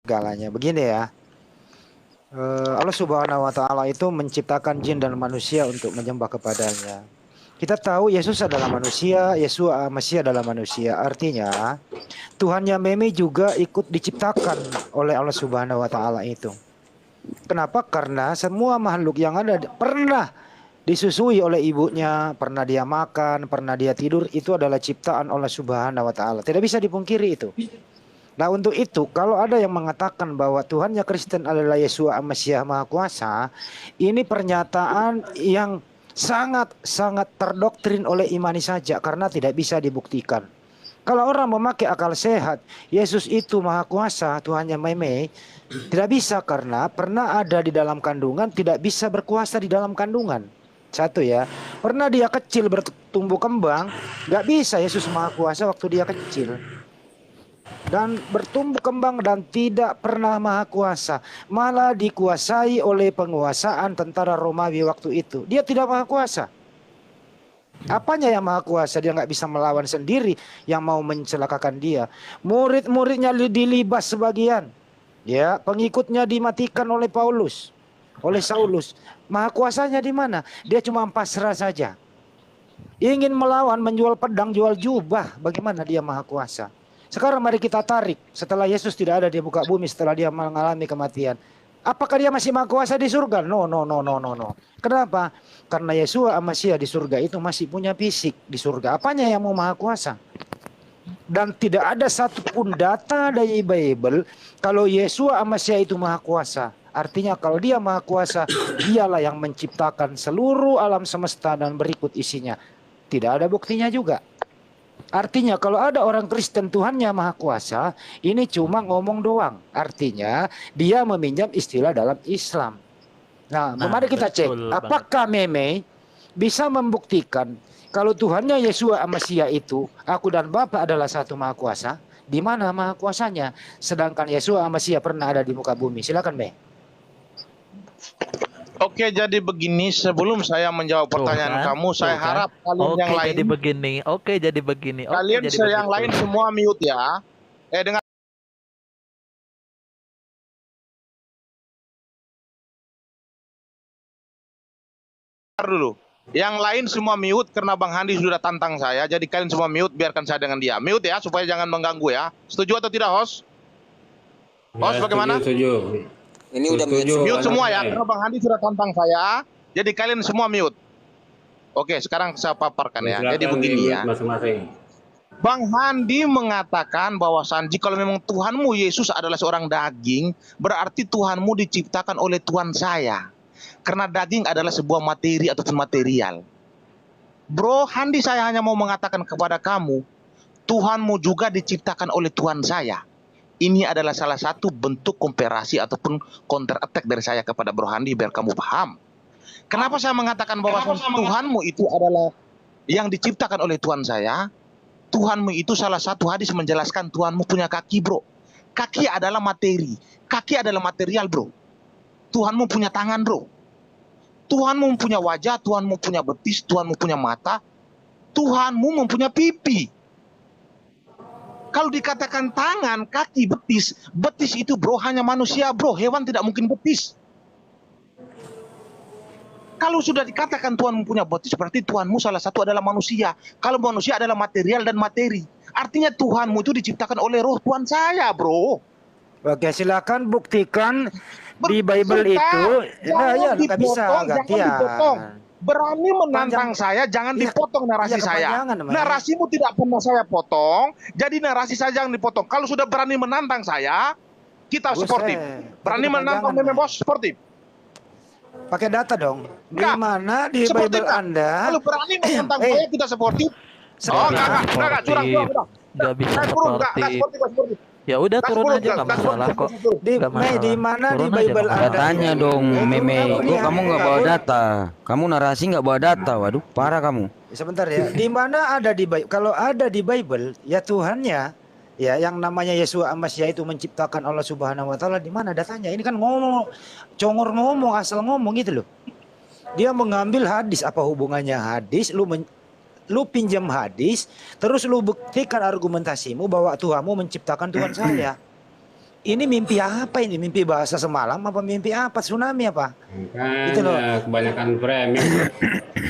segalanya. Begini ya, Allah Subhanahu wa Ta'ala itu menciptakan jin dan manusia untuk menyembah kepadanya. Kita tahu Yesus adalah manusia, Yesus Mesias adalah manusia. Artinya, Tuhannya Meme juga ikut diciptakan oleh Allah Subhanahu wa Ta'ala itu. Kenapa? Karena semua makhluk yang ada pernah disusui oleh ibunya, pernah dia makan, pernah dia tidur, itu adalah ciptaan Allah Subhanahu wa Ta'ala. Tidak bisa dipungkiri itu. Nah, untuk itu kalau ada yang mengatakan bahwa Tuhannya Kristen adalah Yesus Mesias Maha Kuasa, ini pernyataan yang sangat terdoktrin oleh imani saja karena tidak bisa dibuktikan. Kalau orang memakai akal sehat, Yesus itu Maha Kuasa, Tuhannya Meme, tidak bisa karena pernah ada di dalam kandungan, tidak bisa berkuasa di dalam kandungan. Satu ya, pernah dia kecil bertumbuh kembang, nggak bisa Yesus Maha Kuasa waktu dia kecil. Dan bertumbuh kembang dan tidak pernah maha kuasa, malah dikuasai oleh penguasaan tentara Romawi waktu itu. Dia tidak maha kuasa. Apanya yang maha kuasa? Dia nggak bisa melawan sendiri yang mau mencelakakan dia. Murid-muridnya dilibas sebagian, ya, pengikutnya dimatikan oleh Paulus, oleh Saulus. Maha kuasanya di mana? Dia cuma pasrah saja. Ingin melawan, menjual pedang, jual jubah. Bagaimana dia maha kuasa? Sekarang mari kita tarik setelah Yesus tidak ada di muka bumi, setelah dia mengalami kematian. Apakah dia masih maha kuasa di surga? No. Kenapa? Karena Yesus Mesias di surga itu masih punya fisik di surga. Apanya yang mau maha kuasa? Dan tidak ada satupun data dari Bible kalau Yesus Mesias itu maha kuasa. Artinya kalau dia maha kuasa, dialah yang menciptakan seluruh alam semesta dan berikut isinya. Tidak ada buktinya juga. Artinya kalau ada orang Kristen Tuhannya Maha Kuasa, ini cuma ngomong doang. Artinya dia meminjam istilah dalam Islam. Nah, mari kita cek apakah Meme bisa membuktikan kalau Tuhannya Yesus Mesias itu, aku dan Bapa adalah satu Maha Kuasa. Di mana Maha Kuasanya? Sedangkan Yesus Mesias pernah ada di muka bumi. Silakan, Me. Oke, jadi begini, sebelum saya menjawab pertanyaan kamu, saya harap kalian yang lain jadi begini. Jadi begini. Kalian yang lain semua mute ya. Dengar dulu. Yang lain semua mute karena Bang Handi sudah tantang saya. Jadi kalian semua mute, biarkan saya dengan dia. Mute ya, supaya jangan mengganggu ya. Setuju atau tidak, host? Host, ya, bagaimana? Setuju. Ini udah mute semua ya, karena Bang Handi sudah tantang saya. Jadi kalian semua mute. Oke, sekarang saya paparkan ya. Jadi begini ya. Masing-masing. Bang Handi mengatakan bahwa Sanji, kalau memang Tuhanmu Yesus adalah seorang daging, berarti Tuhanmu diciptakan oleh Tuhan saya. Karena daging adalah sebuah materi ataupun material. Bro, Handi, saya hanya mau mengatakan kepada kamu, Tuhanmu juga diciptakan oleh Tuhan saya. Ini adalah salah satu bentuk komparasi ataupun counter attack dari saya kepada Bro Handi biar kamu paham. Kenapa saya mengatakan bahwa Tuhanmu itu adalah yang diciptakan oleh Tuhan saya? Tuhanmu itu salah satu hadis menjelaskan Tuhanmu punya kaki, bro. Kaki adalah materi. Kaki adalah material, bro. Tuhanmu punya tangan, bro. Tuhanmu punya wajah, Tuhanmu punya betis, Tuhanmu punya mata. Tuhanmu mempunyai pipi. Kalau dikatakan tangan, kaki, betis. Betis itu, bro, hanya manusia, bro. Hewan tidak mungkin betis. Kalau sudah dikatakan Tuhan mempunyai betis, berarti Tuhanmu salah satu adalah manusia. Kalau manusia adalah material dan materi. Artinya Tuhanmu itu diciptakan oleh roh Tuhan saya, bro. Oke, silakan buktikan di Bible itu. Jangan nggak bisa dipotong. Berani menantang saya, jangan dipotong narasi saya. Narasimu tidak pernah saya potong, jadi narasi saya jangan dipotong. Kalau sudah berani menantang saya, kita sportif. Berani menantang Meme Bos, sportif. Pakai data dong. Di mana di Bible Anda? Kalau berani menantang saya, kita sportif. Enggak, curang. Nggak bisa sportif. Ya udah turun aja, nggak masalah kok. Di mana di Bible Anda? Datanya dong, Meme. Kok kamu nggak bawa data? Kamu narasi nggak bawa data. Waduh, parah kamu. Sebentar ya. Di mana ada di Bible? Kalau ada di Bible, ya Tuhannya, ya yang namanya Yesus Mesias itu menciptakan Allah Subhanahu wa Ta'ala, di mana datanya? Ini kan ngomong, congor ngomong, asal ngomong gitu loh. Dia mengambil hadis, apa hubungannya hadis? Lu pinjam hadis, terus lu buktikan argumentasimu bahwa Tuhanmu menciptakan Tuhan saya. ini mimpi apa ini? Mimpi bahasa semalam apa mimpi apa? Tsunami apa? Itu loh. Makanya kebanyakan framing.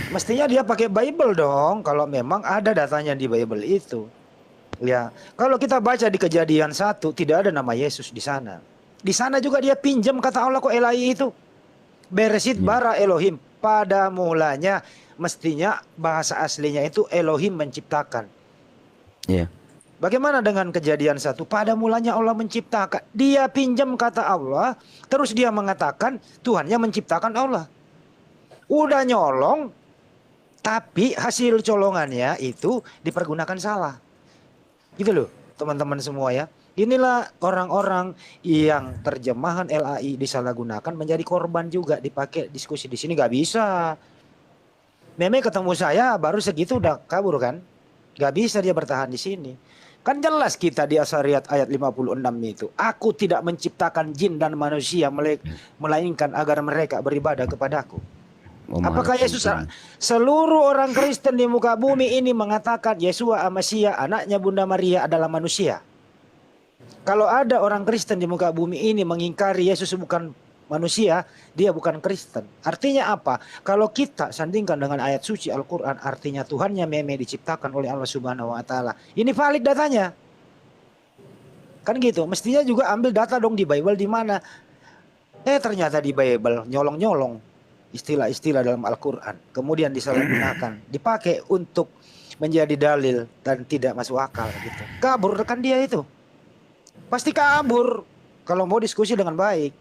Mestinya dia pakai Bible dong kalau memang ada datanya di Bible itu. Ya, kalau kita baca di Kejadian 1 tidak ada nama Yesus di sana. Di sana juga dia pinjam kata Allah kok Elai itu. Beresit bara Elohim. Pada mulanya mestinya bahasa aslinya itu Elohim menciptakan. Iya. Bagaimana dengan Kejadian 1? Pada mulanya Allah menciptakan. Dia pinjam kata Allah, terus dia mengatakan Tuhannya menciptakan Allah. Udah nyolong, tapi hasil colongannya itu dipergunakan salah. Gitu loh, teman-teman semua ya. Inilah orang-orang yang terjemahan LAI disalahgunakan menjadi korban juga, dipakai diskusi di sini. Gak bisa. Meme ketemu saya baru segitu udah kabur kan? Gak bisa dia bertahan di sini. Kan jelas kita di Asariat ayat 56 itu. Aku tidak menciptakan jin dan manusia melainkan agar mereka beribadah kepadaku. Apakah Yesus seluruh orang Kristen di muka bumi ini mengatakan Yesua Amasia anaknya Bunda Maria adalah manusia? Kalau ada orang Kristen di muka bumi ini mengingkari Yesus bukan manusia, dia bukan Kristen. Artinya apa? Kalau kita sandingkan dengan ayat suci Al-Quran, artinya Tuhannya meme diciptakan oleh Allah Subhanahu Wa Taala. Ini valid datanya, kan gitu. Mestinya juga ambil data dong di Bible di mana. Ternyata di Bible nyolong-nyolong istilah-istilah dalam Al-Quran, kemudian disalahgunakan, dipakai untuk menjadi dalil dan tidak masuk akal gitu. Kabur kan dia itu, pasti kabur kalau mau diskusi dengan baik.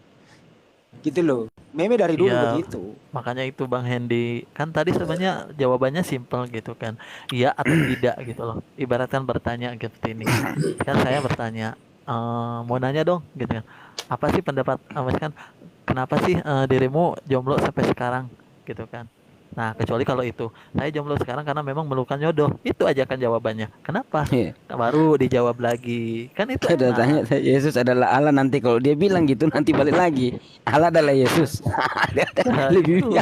Gitu loh, meme dari dulu Ya, begitu. makanya itu Bang Hendy kan tadi sebenarnya jawabannya simpel gitu kan, iya atau tidak gitu loh. Ibaratkan bertanya gitu ini. Kan saya bertanya, mau nanya dong gitu kan. Apa sih pendapat kan? Kenapa sih dirimu jomblo sampai sekarang gitu kan? Nah, kecuali kalau itu saya jomblo sekarang karena memang memerlukan jodoh. Itu aja kan jawabannya. Kenapa? Iya. Baru dijawab lagi. Kan itu Ada tanya enak. Yesus adalah Allah, nanti kalau dia bilang gitu nanti balik lagi Allah adalah Yesus. lebih itu.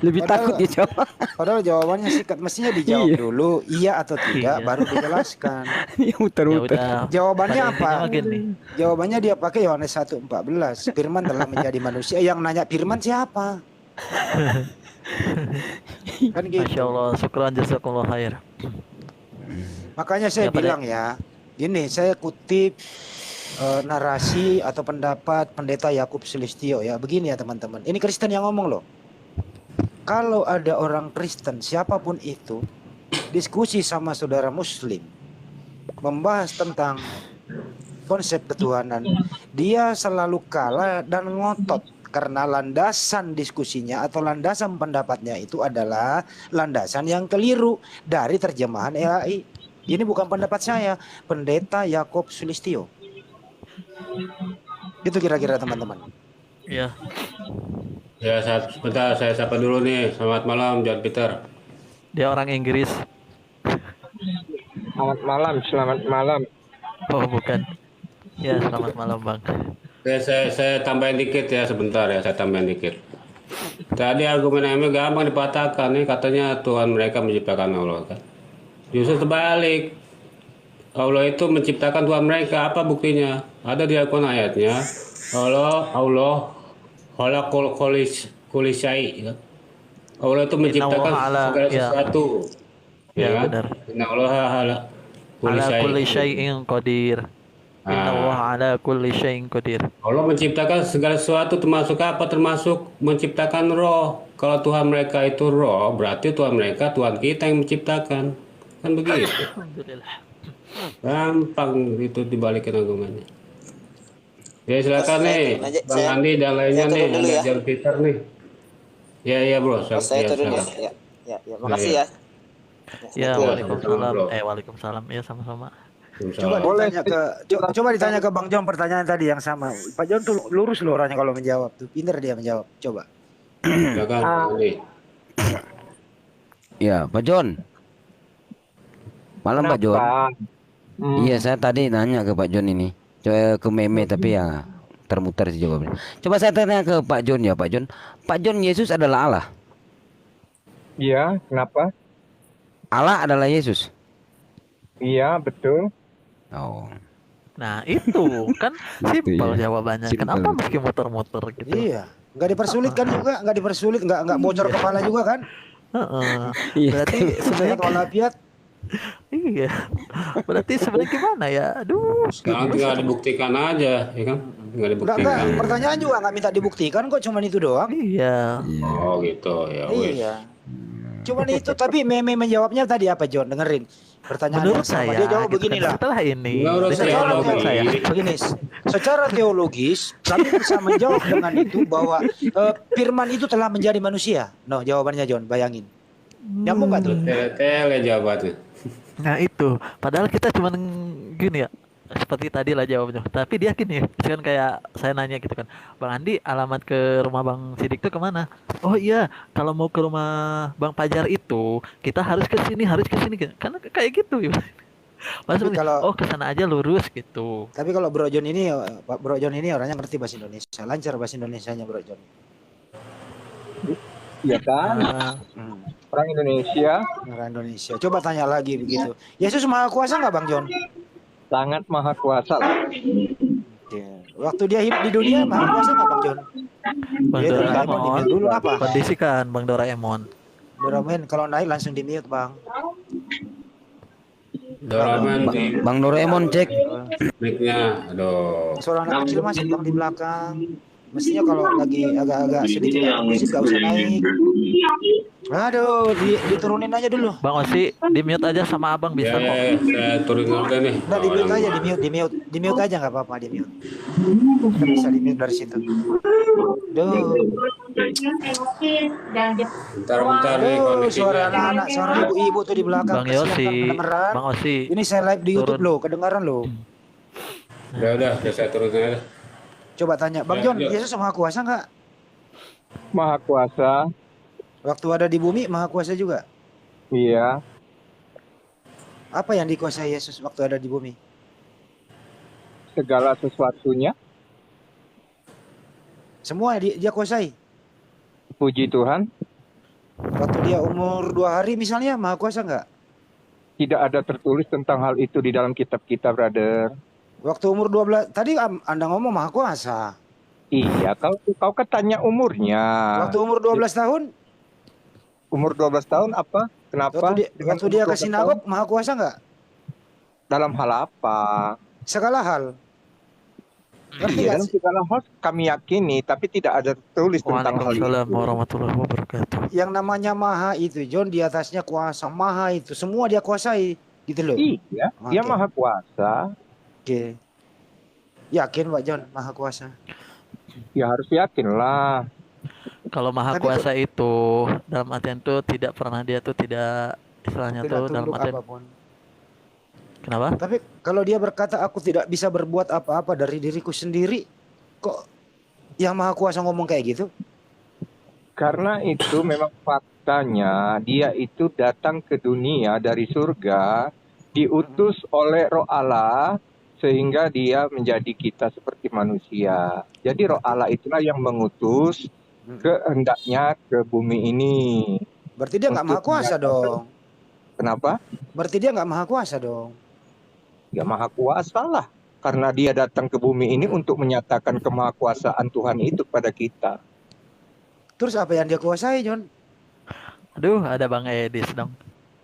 lebih takut dia jawab. Padahal jawabannya singkat, mestinya dijawab Iya. dulu iya atau tidak, Iya. baru dijelaskan. Dia Ya muter-muter. udah. Jawabannya Pada intinya apa? mah gini. Jawabannya dia pakai Yohanes 1:14. Firman telah menjadi manusia. Yang nanya Firman siapa? Kan Masya gitu. Allah, syukran jazakallah khair. Makanya saya Ya, pada- bilang ya, ini saya kutip narasi atau pendapat Pendeta Yakub Sulistyo ya. Begini ya teman-teman, ini Kristen yang ngomong loh. Kalau ada orang Kristen siapapun itu diskusi sama saudara Muslim membahas tentang konsep ketuhanan, dia selalu kalah dan ngotot karena landasan diskusinya atau landasan pendapatnya itu adalah landasan yang keliru dari terjemahan LAI. Ini bukan pendapat saya, Pendeta Yakub Sulistyo. Itu kira-kira teman-teman. Ya, Ya, sebentar saya sapa dulu nih. Selamat malam, John Peter. dia orang Inggris. Selamat malam. Oh, bukan. Ya, selamat malam, Bang. Oke, saya tambahin dikit ya, sebentar ya, saya tambahin dikit. Tadi argumen Emi gampang dipatahkan nih, katanya Tuhan mereka menciptakan Allah kan. Justru terbalik. Allah itu menciptakan Tuhan mereka, apa buktinya? Ada di Al-Quran ayatnya. Allah kulisai. Allah itu menciptakan Inna Allah segala ya. sesuatu. Ya, kan? benar. Inna Allah Ala kulli syai'in qadir. Inna Allah ala kulli syai'in qadir. Allah menciptakan segala sesuatu, termasuk apa? Termasuk menciptakan roh. Kalau Tuhan mereka itu roh, berarti Tuhan mereka, Tuhan kita yang menciptakan. Kan begitu. Alhamdulillah. Gampang itu dibalikin argumennya. Ya silakan nih, Bang Andi dan lainnya saya nih, turun dulu ada ya. John Peter nih. Ya bro, Saya turun ya. silakan. Ya, makasih ya. Ya, Betul, waalaikumsalam. bro. Waalaikumsalam. Ya, sama-sama. Coba Boleh, ditanya ke coba ditanya ke Bang John pertanyaan tadi yang sama. Pak John tuh lurus loh orangnya kalau menjawab tuh. Pinter dia menjawab. Coba. Silakan, Bang Andi. Ya, Pak John. Malam Pak John. Iya, saya tadi nanya ke Pak John ini. Coba ke meme tapi ya termuter sih jawabnya. Coba saya tanya ke Pak John ya, Pak John. Pak John, Yesus adalah Allah. Iya, kenapa? Allah adalah Yesus. Iya, betul. Oh. Nah, itu kan simpel Iya. jawabannya. Simpel. Kenapa mesti muter-muter gitu? Iya, nggak dipersulit kan juga, nggak dipersulit, nggak bocor kepala juga kan? Heeh. Iya. Berarti sebenarnya Sehat walafiat. iya. Berarti sebenarnya gimana ya? Aduh, Sekarang gimana tinggal sih? dibuktikan aja, ya kan? Tinggal Enggak, dibuktikan. pertanyaan juga nggak minta dibuktikan kok, cuman itu doang. Iya. Oh gitu, ya wis. Iya, cuman itu. Tapi Meme menjawabnya tadi apa, John? Dengerin pertanyaan Menurut yang sama. saya Dia jawab gitu kan, beginilah. setelah ini Menurut dengar Secara menurut teologi. saya. begini, secara teologis kami bisa menjawab dengan itu bahwa firman itu telah menjadi manusia. No, jawabannya John, bayangin. Nyambung nggak tuh? Tele jawabannya. Nah itu, padahal kita cuman gini ya, seperti tadi lah jawabnya. Tapi dia gini, kan kayak saya nanya gitu kan, Bang Andi, alamat ke rumah Bang Sidik tuh kemana? Oh iya, kalau mau ke rumah Bang Pajar itu, kita harus ke sini, karena kayak gitu. Maksudnya, kalau- oh ke sana aja lurus gitu. Tapi kalau Bro John ini orangnya ngerti bahasa Indonesia, lancar bahasa Indonesianya Bro John. Iya kan? Nah, Orang Indonesia Orang Indonesia. Coba tanya lagi begitu. Yesus Maha Kuasa nggak Bang John? sangat maha kuasa lah. Oke. Waktu dia hidup di dunia Maha Kuasa nggak Bang John? Bang Dia Doraemon, di-mute dulu apa? kondisikan Bang Doraemon. Doraemon kalau naik langsung di mute Bang. Doraemon di Bang Doraemon cek. mic-nya. Aduh. Suara anak kecil masih Bang di belakang. Mestinya kalau lagi agak-agak sedikit musik nggak usah naik. Aduh, diturunin aja dulu. Bang Osi, di mute aja sama abang bisa kok. Ya, saya turunin udah nih. Udah di mute aja, di mute aja nggak apa-apa di mute. Kita bisa di mute dari situ. Duh, Bentar nih suara koneksinya. anak-anak, suara ibu-ibu tuh di belakang. Bang Kasihan Yosi, kan kedengeran. Bang Osi, Ini saya live di YouTube turun. loh, kedengaran loh. Udah saya turunin aja. Coba tanya, Bang Ya, John, ya. Yesus Maha Kuasa nggak? Maha kuasa. Waktu ada di bumi Maha Kuasa juga. Iya. Apa yang dikuasai Yesus waktu ada di bumi? Segala sesuatunya. Semua dia kuasai. Puji Tuhan. Waktu dia umur 2 hari misalnya Maha Kuasa nggak? Tidak ada tertulis tentang hal itu di dalam kitab kita, brother. Waktu umur 12, tadi Anda ngomong Maha Kuasa. Iya, kau kan tanya umurnya. Waktu umur 12 tahun, Umur 12 tahun apa? Kenapa? Dengan waktu dia umur ke 12 sinagog tahun? Maha Kuasa nggak? Dalam hal apa? Segala hal. Ngerti Iya, nggak dalam sih? segala hal kami yakini, tapi tidak ada tertulis tentang hal Waalaikumsalam itu. warahmatullahi wabarakatuh. Yang namanya Maha itu, John, di atasnya kuasa. Maha itu, semua dia kuasai. Gitu loh. Iya, dia Oke. maha kuasa. Oke. Yakin Pak John, Maha Kuasa? Ya harus yakin lah. Kalau maha Tapi kuasa itu dalam artian tuh tidak pernah dia tuh tidak istilahnya Tidak tuh dalam tunduk artian apapun. kenapa? Tapi kalau dia berkata aku tidak bisa berbuat apa-apa dari diriku sendiri, kok yang Maha Kuasa ngomong kayak gitu? Karena itu memang faktanya dia itu datang ke dunia dari surga, diutus oleh Roh Allah sehingga dia menjadi kita seperti manusia. Jadi Roh Allah itulah yang mengutus kehendaknya ke bumi ini. Berarti dia nggak Untuk Maha Kuasa menyatakan- dong. Kenapa? Berarti dia nggak Maha Kuasa dong. Ya maha kuasa lah. Karena dia datang ke bumi ini untuk menyatakan kemahakuasaan Tuhan itu pada kita. Terus apa yang dia kuasai, John? Aduh, ada Bang Edis dong.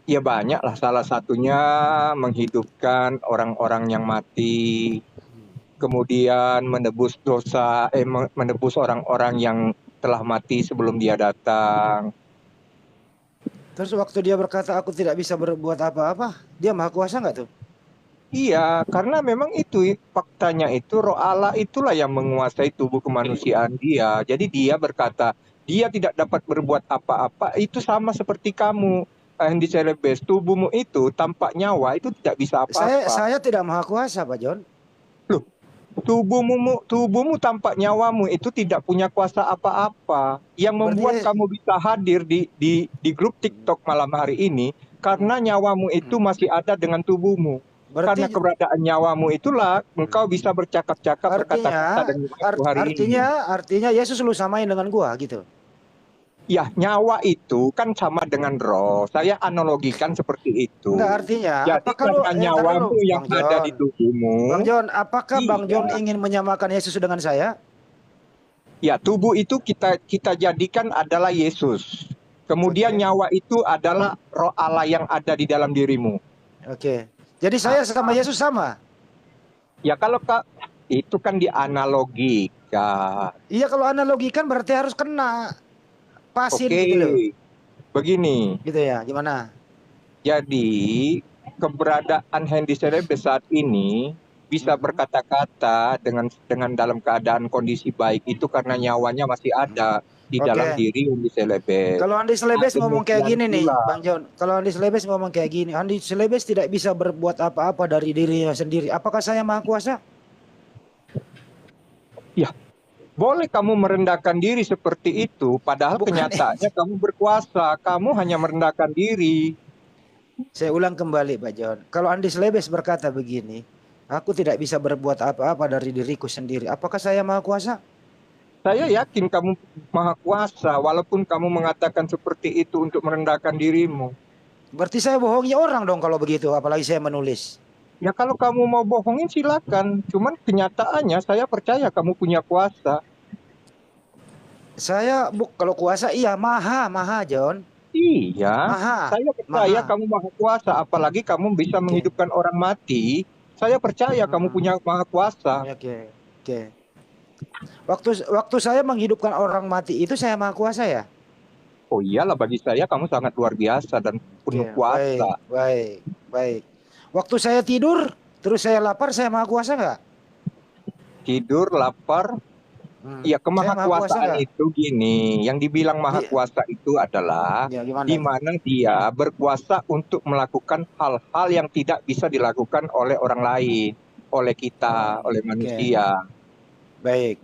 Ya banyak lah, salah satunya menghidupkan orang-orang yang mati, kemudian menebus dosa, menebus orang-orang yang telah mati sebelum dia datang. Terus waktu dia berkata aku tidak bisa berbuat apa-apa, dia Maha Kuasa nggak tuh? Iya, karena memang itu faktanya itu Roh Allah itulah yang menguasai tubuh kemanusiaan dia. Jadi dia berkata, dia tidak dapat berbuat apa-apa, itu sama seperti kamu. Hendy Celebes, tubuhmu itu tanpa nyawa itu tidak bisa apa-apa. Saya tidak Maha Kuasa, Pak John. Loh, tubuhmu tanpa nyawamu itu tidak punya kuasa apa-apa. Yang membuat Berarti- kamu bisa hadir di grup TikTok malam hari ini karena nyawamu itu masih ada dengan tubuhmu. Karena Berarti keberadaan nyawamu itulah engkau bisa bercakap-cakap berkata-kata dengan aku hari ini. artinya Yesus lu samain dengan gua gitu. Ya, nyawa itu kan sama dengan roh. Saya analogikan seperti itu. Enggak, artinya Jadi apakah lu karena tar dulu, nyawamu yang Bang ada di Jon. tubuhmu, Bang Jon, apakah Bang Jon iya, ingin menyamakan Yesus dengan saya? ya tubuh itu kita jadikan adalah Yesus. Kemudian Oke. nyawa itu adalah roh Allah yang ada di dalam dirimu. Oke. Jadi Nah, saya sama Yesus sama. ya kalau itu kan dianalogikan. Iya, kalau analogikan berarti harus kena pasin Oke, gitu loh. begini. Gitu ya. Gimana? Jadi keberadaan Hendy Celebes saat ini bisa berkata-kata dengan dalam keadaan kondisi baik itu karena nyawanya masih ada di dalam Oke. diri Hendy Celebes. Kalau Andi Nah, Selebes ngomong kayak demikian gini nih, pula. Bang Jon. Kalau Andi Selebes ngomong kayak gini, Andi Selebes tidak bisa berbuat apa-apa dari dirinya sendiri. Apakah saya maha kuasa? Ya, boleh kamu merendahkan diri seperti itu, padahal Bukan. kenyataannya kamu berkuasa. Kamu hanya merendahkan diri. Saya ulang kembali, Pak Jon. Kalau Andi Selebes berkata begini, aku tidak bisa berbuat apa-apa dari diriku sendiri. Apakah saya maha kuasa? Saya yakin kamu maha kuasa, walaupun kamu mengatakan seperti itu untuk merendahkan dirimu. Berarti saya bohongi orang dong kalau begitu, apalagi saya menulis. Ya kalau kamu mau bohongin silakan. Cuman kenyataannya saya percaya kamu punya kuasa. Saya kalau kuasa iya maha Jon. Iya, Maha. saya percaya Maha. kamu maha kuasa. Apalagi kamu bisa menghidupkan orang mati. Saya percaya kamu punya maha kuasa. Oke. Oke. Waktu saya menghidupkan orang mati itu saya maha kuasa ya? Oh iyalah, bagi saya kamu sangat luar biasa dan penuh Oke, kuasa. baik. Waktu saya tidur, terus saya lapar, saya maha kuasa nggak? Tidur, lapar, ya Saya maha kuasa kemahakuasaan nggak? itu gini, yang dibilang maha Di- kuasa itu adalah Ya, gimana di itu? mana dia berkuasa untuk melakukan hal-hal yang tidak bisa dilakukan oleh orang lain, oleh kita, oleh Oke, manusia. baik.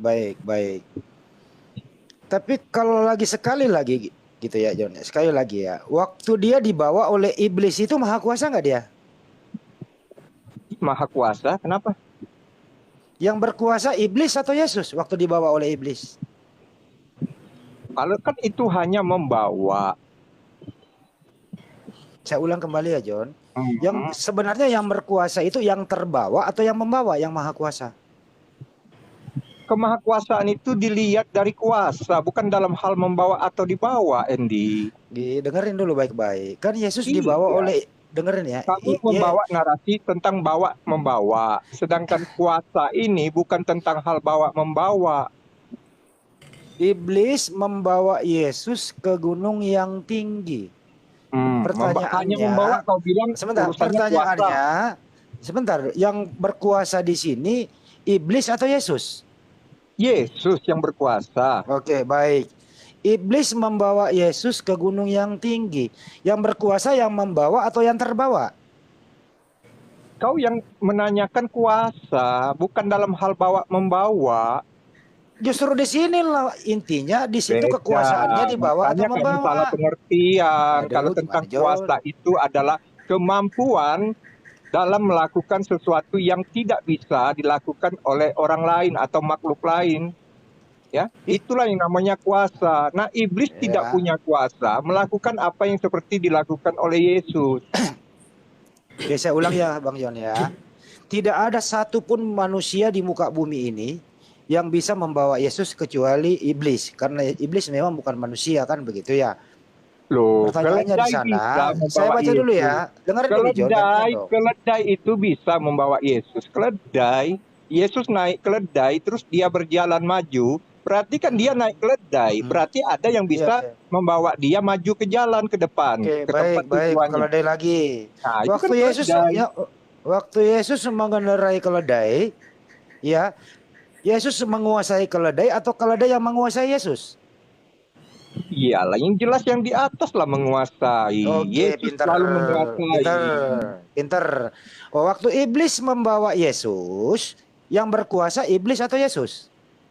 Tapi kalau sekali lagi gitu ya, John. Sekali lagi ya, waktu dia dibawa oleh iblis itu maha kuasa nggak dia? Maha kuasa, kenapa? Yang berkuasa iblis atau Yesus waktu dibawa oleh iblis? Kalau kan itu hanya membawa. Saya ulang kembali ya, John. Mhm. Yang sebenarnya yang berkuasa itu yang terbawa atau yang membawa yang maha kuasa? Kemahakuasaan itu dilihat dari kuasa, bukan dalam hal membawa atau dibawa, Andy. Dengerin dulu baik-baik. Kan Yesus Iya. dibawa oleh, dengerin ya. Kamu membawa narasi tentang bawa membawa, sedangkan kuasa ini bukan tentang hal bawa membawa. Iblis membawa Yesus ke gunung yang tinggi. Hanya Pertanyaannya, membawa, kau bilang sebentar, urusannya pertanyaannya, kuasa. sebentar, yang berkuasa di sini iblis atau Yesus? Yesus yang berkuasa. Oke, baik. Iblis membawa Yesus ke gunung yang tinggi. Yang berkuasa yang membawa atau yang terbawa? Kau yang menanyakan kuasa, bukan dalam hal bawa membawa. Justru di sini lah intinya, di situ Beda. kekuasaannya dibawa atau Makanya kamu membawa. salah pengertian. Aduh, Kalau gimana, tentang John? kuasa itu adalah kemampuan dalam melakukan sesuatu yang tidak bisa dilakukan oleh orang lain atau makhluk lain. Ya, itulah yang namanya kuasa. Nah, iblis tidak punya kuasa melakukan apa yang seperti dilakukan oleh Yesus. Oke, saya ulang ya, Bang Jon ya. Tidak ada satupun manusia di muka bumi ini yang bisa membawa Yesus kecuali iblis, karena iblis memang bukan manusia kan begitu ya. Loh, Pertanyaannya di sana, saya baca dulu ya. Dengerin dulu, Jon. Keledai itu bisa membawa Yesus. Keledai, Yesus naik keledai, terus dia berjalan maju. Berarti kan dia naik keledai. Berarti ada yang bisa membawa dia maju ke jalan ke depan. Oke, ke tempat baik. tujuannya. Keledai lagi. Nah, itu Waktu kan Yesus keledai. waktu Yesus mengendarai keledai, ya, Yesus menguasai keledai atau keledai yang menguasai Yesus? Iyalah, yang jelas yang di atas lah menguasai. Oke, Yesus selalu menguasai. pinter. Oh, waktu iblis membawa Yesus, yang berkuasa iblis atau Yesus?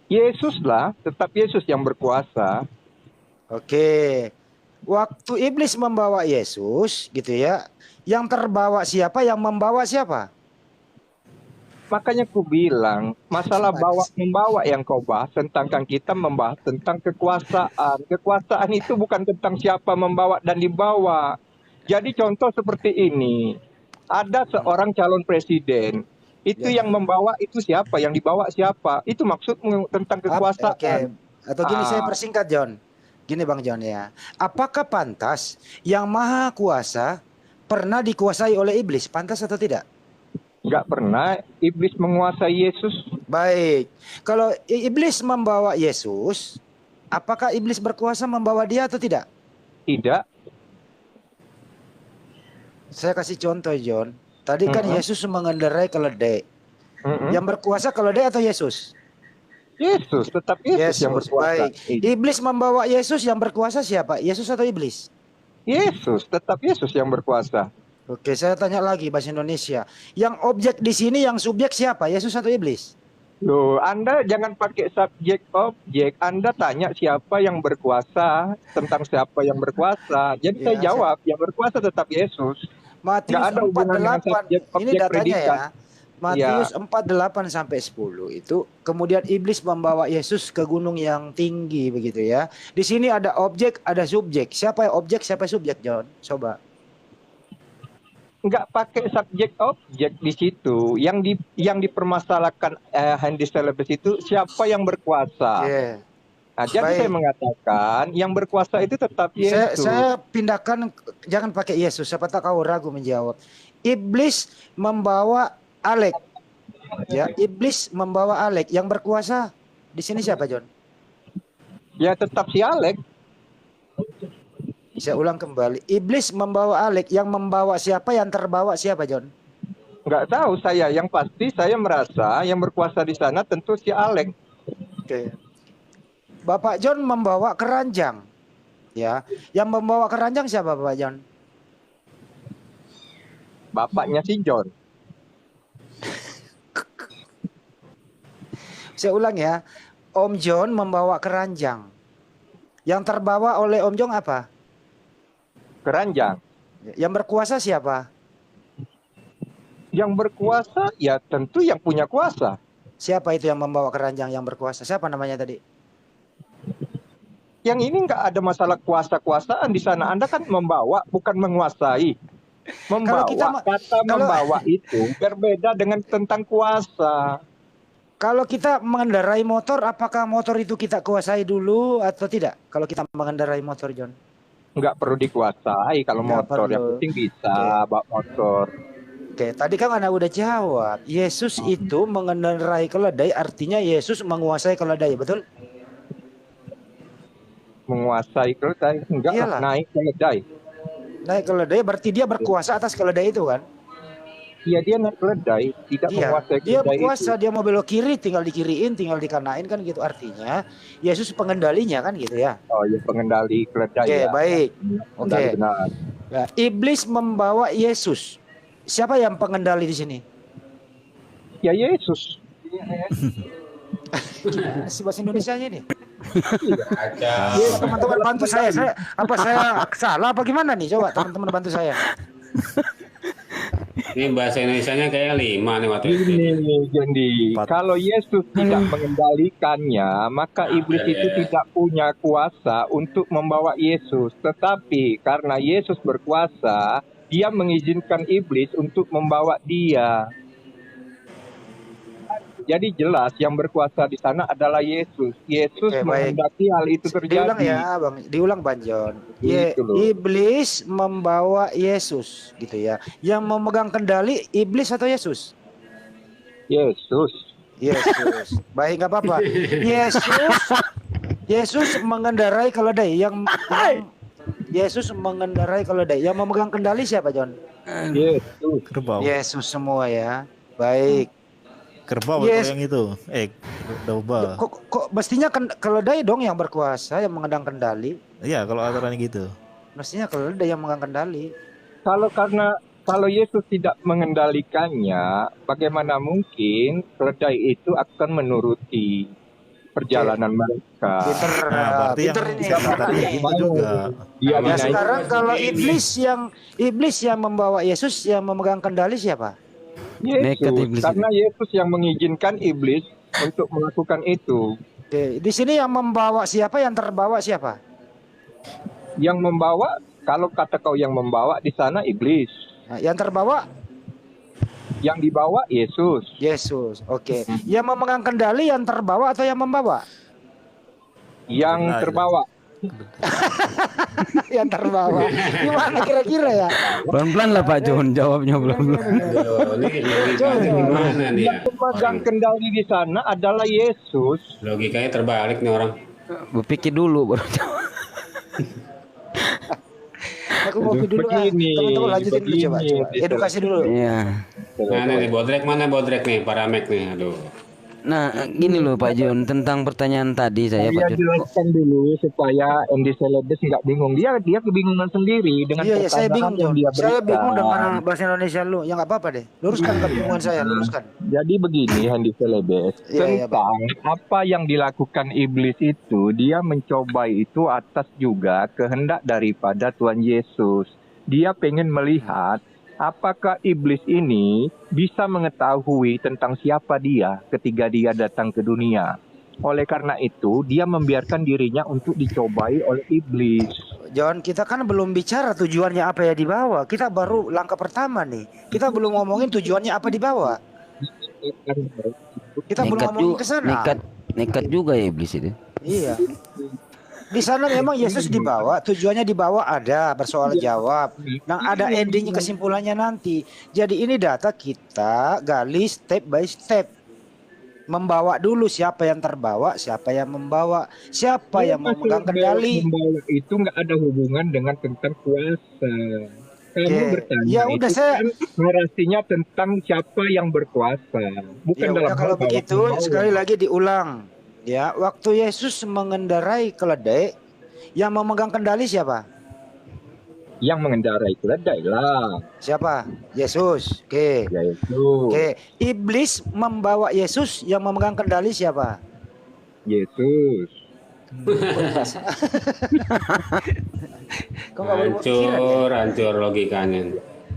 Yesus lah, tetap Yesus yang berkuasa. Oke. Waktu iblis membawa Yesus, gitu ya. Yang terbawa siapa? Yang membawa siapa? Makanya ku bilang, masalah membawa yang kau bahas tentang kan kita membahas tentang kekuasaan. Kekuasaan itu bukan tentang siapa membawa dan dibawa. Jadi contoh seperti ini, ada seorang calon presiden, itu Ya. yang membawa itu siapa, yang dibawa siapa. Itu maksudmu tentang Oke. kekuasaan. Atau gini saya Ah, persingkat John. Gini Bang John ya. Apakah pantas yang maha kuasa pernah dikuasai oleh iblis? Pantas atau tidak? nggak pernah iblis menguasai Yesus. Baik. Kalau iblis membawa Yesus, apakah iblis berkuasa membawa dia atau tidak? Tidak. Saya kasih contoh John. Tadi kan Yesus mengendarai keledai. Yang berkuasa keledai atau Yesus? Yesus, tetap Yesus yang berkuasa. Baik. Iblis membawa Yesus, yang berkuasa siapa? Yesus atau iblis? Yesus, tetap Yesus yang berkuasa. Oke, saya tanya lagi bahasa Indonesia. Yang objek di sini, yang subjek siapa? Yesus atau iblis? Loh, Anda jangan pakai subjek objek. Anda tanya siapa yang berkuasa, tentang siapa yang berkuasa. Jadi Ya, saya jawab, yang berkuasa tetap Yesus. Matius Nggak ada hubungan dengan 4:8. subjek, Ini objek, datanya predikat. ya. Matius 4:8 sampai 10 itu kemudian iblis membawa Yesus ke gunung yang tinggi begitu ya. Di sini ada objek, ada subjek. Siapa yang objek, siapa yang subjek, John? Coba. Nggak pakai subjek objek di situ. Yang dipermasalahkan Handy Celebes itu siapa yang berkuasa. Oke. Nah, jadi Baik. saya mengatakan yang berkuasa itu tetap Yesus. Saya pindahkan, jangan pakai Yesus. Siapa tahu kau ragu menjawab. Iblis membawa Alek. Ya, iblis membawa Alek. Yang berkuasa di sini siapa, John? Ya tetap si Alek. Saya ulang kembali. Iblis membawa Alek. Yang membawa siapa? Yang terbawa siapa, John? Nggak tahu saya. Yang pasti saya merasa yang berkuasa di sana tentu si Alek. Oke. Bapak John membawa keranjang. Ya, yang membawa keranjang siapa, Bapak John? Bapaknya si John. Saya ulang ya. Om John membawa keranjang. Yang terbawa oleh Om John apa? Keranjang. Yang berkuasa siapa? Yang berkuasa ya tentu yang punya kuasa. Siapa itu yang membawa keranjang yang berkuasa? Siapa namanya tadi? Yang ini nggak ada masalah kuasa-kuasaan di sana. Anda kan membawa, bukan menguasai. Membawa, kata membawa itu berbeda dengan tentang kuasa. Kalau kita mengendarai motor, apakah motor itu kita kuasai dulu atau tidak? Kalau kita mengendarai motor, John? Nggak perlu dikuasai kalau Nggak motor. Yang perlu. penting bisa bawa motor. Oke, tadi kan Anda udah jawab. Yesus itu mengendarai keledai, artinya Yesus menguasai keledai, betul? Menguasai keledai. Enggak lah, Iyalah. naik keledai. Naik keledai berarti dia berkuasa atas keledai itu kan? Iya, dia naik keledai, tidak Iya, menguasai dia keledai berkuasa, itu. dia mau belok kiri tinggal dikiriin, tinggal dikanain kan gitu. Artinya Yesus pengendalinya kan gitu ya. Oh ya, pengendali keledai Oke, ya. baik. Pengendali Oke. benar. Nah, iblis membawa Yesus. Siapa yang pengendali di sini? Ya Yesus. Si bahasa Indonesianya ini. Kacau. Iya, teman-teman bantu saya. Apa saya salah apa gimana nih? Coba teman-teman bantu saya. Ini bahasa Indonesianya kayaknya 5 nih waktu itu. Ini jadi kalau Yesus tidak mengendalikannya, maka iblis Ya, itu ya. tidak punya kuasa untuk membawa Yesus. Tetapi karena Yesus berkuasa, dia mengizinkan iblis untuk membawa dia. Jadi jelas yang berkuasa di sana adalah Yesus. Yesus Oke, baik. menghendaki hal itu Diulang terjadi. ya, Bang. Diulang Bang John. Gitu loh. Iblis membawa Yesus gitu ya. Yang memegang kendali iblis atau Yesus? Yesus. Yesus. Baik, nggak apa-apa. Yesus mengendarai keledai. Yesus mengendarai keledai. Yang memegang kendali siapa, John? Yesus. Kerbau. Yesus semua ya. Baik. Kerbau Yes. atau yang itu? Domba. Kok mestinya keledai dong yang berkuasa, yang memegang kendali. Iya, kalau aturannya gitu. Mestinya keledai yang memegang kendali. Kalau Yesus tidak mengendalikannya, bagaimana mungkin keledai itu akan menuruti perjalanan mereka? Pinter, Nah, berarti yang pinter ini. tadi itu juga. Dia Ya, dinaikkan. sekarang kalau iblis yang membawa Yesus, yang memegang kendali siapa? Nekat Yesus, iblis karena Yesus yang mengizinkan iblis untuk melakukan itu. Oke, di sini yang membawa siapa, yang terbawa siapa? Yang membawa, kalau kata kau yang membawa di sana iblis, Nah, yang terbawa yang dibawa Yesus. Yesus. Oke. Yang memegang kendali yang terbawa atau yang membawa? Yang Nah, terbawa. Yang terbawa. Gimana kira-kira ya? Pelan-pelan lah Pak John, jawabnya pelan-pelan. Aduh, ini logikanya gimana nih ya? Yang memegang kendali di sana adalah Yesus. Logikanya terbalik nih orang. Berpikir dulu baru jawab. Aku ngopi dulu ah. Begini, Teman-teman lanjutin dulu coba. begini. Edukasi dulu. Iya. Mana nih bodrek nih Paramek nih. Aduh. Nah, gini loh Pak John, tentang pertanyaan tadi saya Pak Saya John. jelaskan dulu supaya Andy Celebes nggak bingung. Dia kebingungan sendiri dengan Iya, saya bingung pertanyaan yang John. dia Saya bingung berikan. dengan bahasa Indonesia lu. Ya nggak apa-apa deh. Luruskan kebingungan saya, luruskan. Jadi begini Andy Celebes, Iya, iya, Pak. tentang apa yang dilakukan iblis itu, dia mencoba itu atas juga kehendak daripada Tuhan Yesus. Dia pengen melihat apakah iblis ini bisa mengetahui tentang siapa dia ketika dia datang ke dunia. Oleh karena itu, dia membiarkan dirinya untuk dicobai oleh iblis. John, kita kan belum bicara tujuannya apa ya dibawa. Kita baru langkah pertama nih. Kita belum ngomongin tujuannya apa dibawa. Kita belum ngomongin ke sana. Nekat juga ya iblis itu. Iya. Di sana memang Yesus dibawa, tujuannya dibawa ada bersoal jawab. Nah, ada endingnya, kesimpulannya nanti. Jadi ini data kita gali step by step. Membawa dulu siapa yang terbawa, siapa yang membawa, siapa yang memegang kendali. Membawa itu nggak ada hubungan dengan tentang kuasa. Kamu Oke. bertanya, Ya udah, itu saya- kan narasinya tentang siapa yang berkuasa, bukan Ya dalam udah, kalau hal bawa begitu membawa. sekali lagi diulang. Ya, waktu Yesus mengendarai keledai, yang memegang kendali siapa? Yang mengendarai keledai lah, Siapa? Yesus. Oke. yaitu Oke. Iblis membawa Yesus, yang memegang kendali siapa? Yesus. Kok nggak berpikiran ya? Hancur logikanya.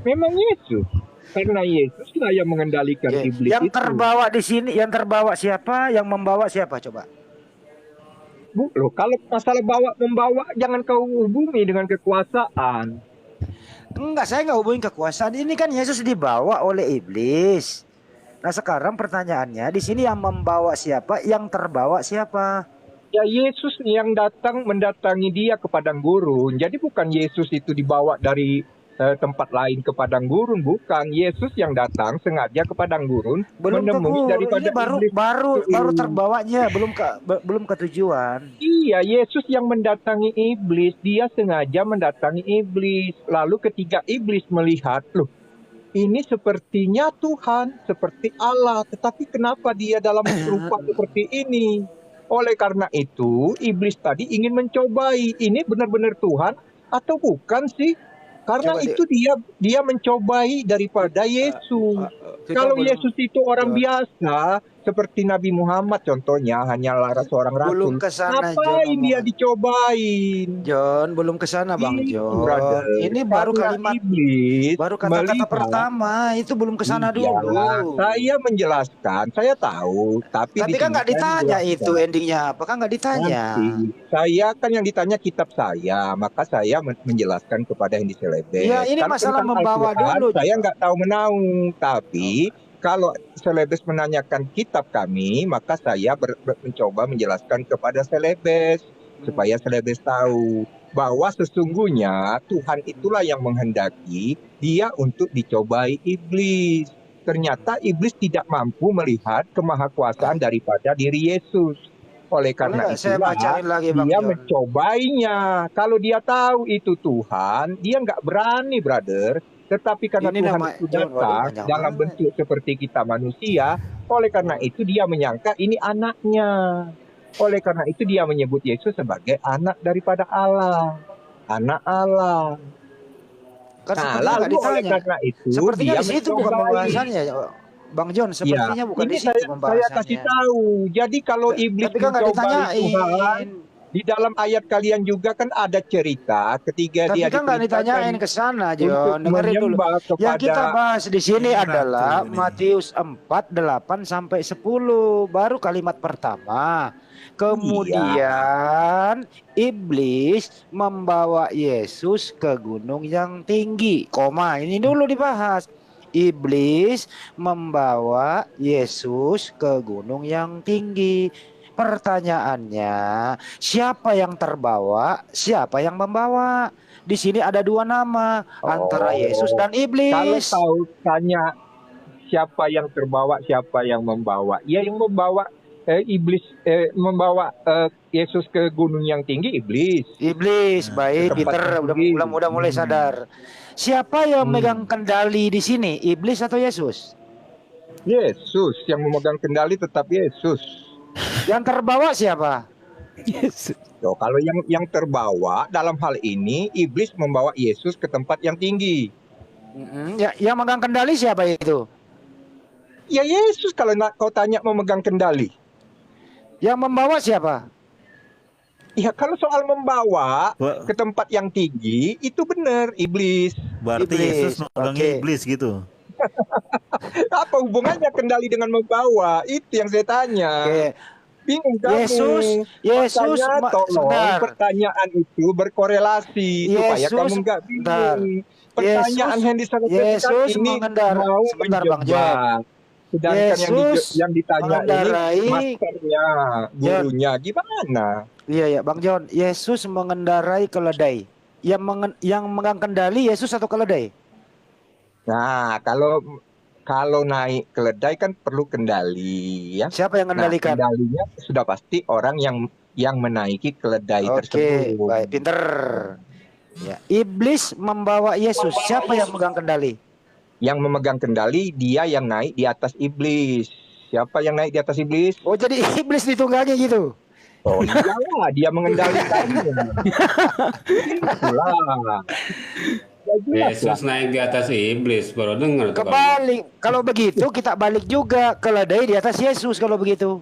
Memang Yesus, karena Yesus lah yang mengendalikan Oke. iblis Yang itu. terbawa di sini, yang terbawa siapa? Yang membawa siapa? Coba. Bu, loh, kalau masalah membawa jangan kau hubungi dengan kekuasaan. Enggak, saya nggak hubungin kekuasaan. Ini kan Yesus dibawa oleh iblis. Nah, sekarang pertanyaannya di sini yang membawa siapa? Yang terbawa siapa? Ya Yesus yang mendatangi dia ke padang gurun. Jadi bukan Yesus itu dibawa dari tempat lain ke padang gurun, bukan. Yesus yang datang sengaja ke padang gurun Belum ke menemui guru. daripada Ini baru iblis baru itu. baru terbawanya, belum ke tujuan. Iya, Yesus yang mendatangi iblis, dia sengaja mendatangi iblis. Lalu ketika iblis melihat, loh, ini sepertinya Tuhan, seperti Allah, tetapi kenapa dia dalam rupa seperti ini? Oleh karena itu, iblis tadi ingin mencobai, ini benar-benar Tuhan atau bukan sih? Karena Coba itu dia mencobai daripada Yesus. Kita Kalau belum- Yesus itu orang biasa, seperti Nabi Muhammad contohnya, hanyalah seorang Belum rasul. ke sana, Ngapain John, dia omongan. dicobain? John, belum ke sana, Bang Ini, John. brother, Ini baru karena kalimat, iblis baru kata-kata melihat- pertama. Itu belum ke sana Iya, dulu. saya menjelaskan, saya tahu, tapi Tapi di kan sini nggak saya ditanya menjelaskan. itu endingnya apa, kan nggak ditanya. Nanti, saya kan yang ditanya kitab saya, maka saya menjelaskan kepada Hendy Celebes. Iya, ini Kalau masalah tentang membawa Al-Quran, dulu. saya nggak tahu menaung, tapi kalau Celebes menanyakan kitab kami, maka saya mencoba menjelaskan kepada Celebes supaya Celebes tahu bahwa sesungguhnya Tuhan itulah yang menghendaki dia untuk dicobai iblis. Ternyata iblis tidak mampu melihat kemahakuasaan daripada diri Yesus. Oleh karena nggak saya itulah bacain lagi, Bang dia John? mencobainya. Kalau dia tahu itu Tuhan, dia nggak berani, brother. Tetapi karena Ini Tuhan nama itu John, waduh, datang banyak dalam banget. bentuk seperti kita manusia, oleh karena itu dia menyangka ini anaknya. Oleh karena itu dia menyebut Yesus sebagai anak daripada Allah. Anak Allah. Kan Nah, sepertinya nggak lalu oleh ditanya. karena itu Sepertinya dia di situ bukan mencobai. pembahasannya, Bang John. Sepertinya Ya, bukan ini di situ saya kasih pembahasannya. tahu. Jadi kalau iblis Tapi kan nggak mencobai ditanyain. Tuhan, Di dalam ayat kalian juga kan ada cerita ketika Tapi dia kan nggak ditanyain diperintahkan ke sana, untuk John. Dengerin dulu. menyembah Yang kita kepada bahas di sini Ini adalah ratu ini. Matius 4, 8 sampai 10. Baru kalimat pertama. Kemudian iblis membawa Yesus ke gunung yang tinggi. Koma, ini dulu dibahas. Iblis membawa Yesus ke gunung yang tinggi. Pertanyaannya, siapa yang terbawa, siapa yang membawa? Di sini ada dua nama, antara Yesus dan kalau iblis. tahu tanya siapa yang terbawa, siapa yang membawa. Ya yang membawa iblis membawa Yesus ke gunung yang tinggi iblis. Iblis, baik, Ke tempat Peter, yang udah, tinggi. udah mulai sadar. Siapa yang megang kendali di sini, iblis atau Yesus? Yesus yang memegang kendali tetap Yesus. Yang terbawa siapa? Loh, kalau yang terbawa dalam hal ini iblis membawa Yesus ke tempat yang tinggi. Ya, yang megang kendali siapa itu? Ya Yesus kalau kau tanya memegang kendali. Yang membawa siapa? Ya kalau soal membawa Wah. ke tempat yang tinggi itu benar iblis. Berarti Iblis, Yesus megangnya oke. iblis gitu. Apa hubungannya kendali dengan membawa? Itu yang saya tanya. Oke. Bingung kamu. Yesus, Makanya tolong sebentar. pertanyaan itu berkorelasi supaya Yesus, kamu nggak sebentar. bingung. Pertanyaan Yesus- Hendy sangat Yesus ini mengendar- mau sebentar, Bang John. menjebak. Sedangkan Yesus yang ditanya mengendarai- ini masternya, gurunya gimana? Iya ya, Bang John. Yesus mengendarai keledai. Yang megang kendali Yesus atau keledai? Nah, kalau naik keledai kan perlu kendali ya. Siapa yang Nah, mengendalikan? kendalinya sudah pasti orang yang menaiki keledai Oke, tersebut. baik, pinter. Ya, iblis membawa Yesus. Siapa yang megang kendali? Yang memegang kendali dia yang naik di atas iblis. Siapa yang naik di atas iblis? Oh, jadi iblis ditunggangi gitu. Oh iyalah, dia mengendalikannya. Itulah. Ya, jelas lah. Yesus naik di atas iblis, baru dengar tuh kalau Kebalik. Kalau begitu kita balik juga, keledai di atas Yesus kalau begitu.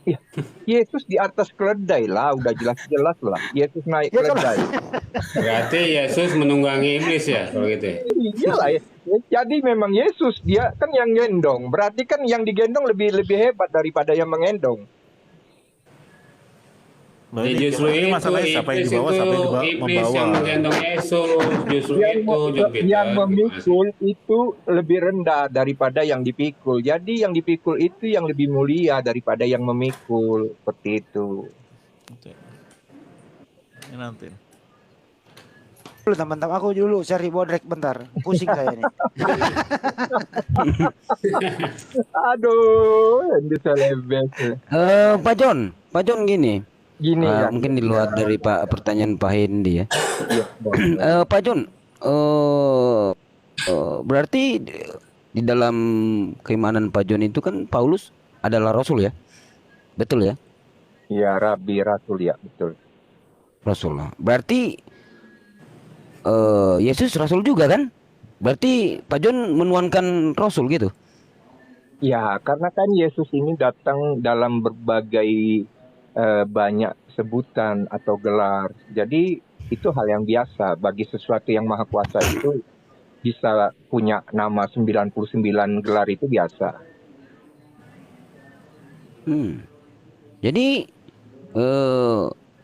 Ya, Yesus di atas keledai lah, udah jelas-jelas lah. Yesus naik Ya, kalau- keledai. berarti Yesus menunggangi iblis ya kalau gitu ya. Iyalah ya. Jadi memang Yesus dia kan yang gendong. Berarti kan yang digendong lebih hebat daripada yang mengendong. Loh, Ya, ini, justru ini itu masalahnya siapa yang iblis dibawa, siapa yang iblis membawa. yang menggendong Yesus, justru Yang, itu John Peter. yang memikul itu lebih rendah daripada yang dipikul. Jadi yang dipikul itu yang lebih mulia daripada yang memikul. Seperti itu. Ini nanti. Dulu teman-teman, aku dulu cari bodrek bentar. Pusing saya ini. Aduh, yang diselebes. Pak John gini. Gini ya. Mungkin di luar dari pertanyaan Pak Hendy ya. Iya, Pak John, berarti di dalam keimanan Pak John itu kan Paulus adalah rasul ya? Betul ya? Iya, Rabi Rasul ya, betul. Rasul. Berarti Yesus rasul juga kan? Berarti Pak John menuankan rasul gitu? Ya, karena kan Yesus ini datang dalam berbagai banyak sebutan atau gelar. Jadi itu hal yang biasa bagi sesuatu yang maha kuasa itu bisa punya nama 99 gelar itu biasa. Jadi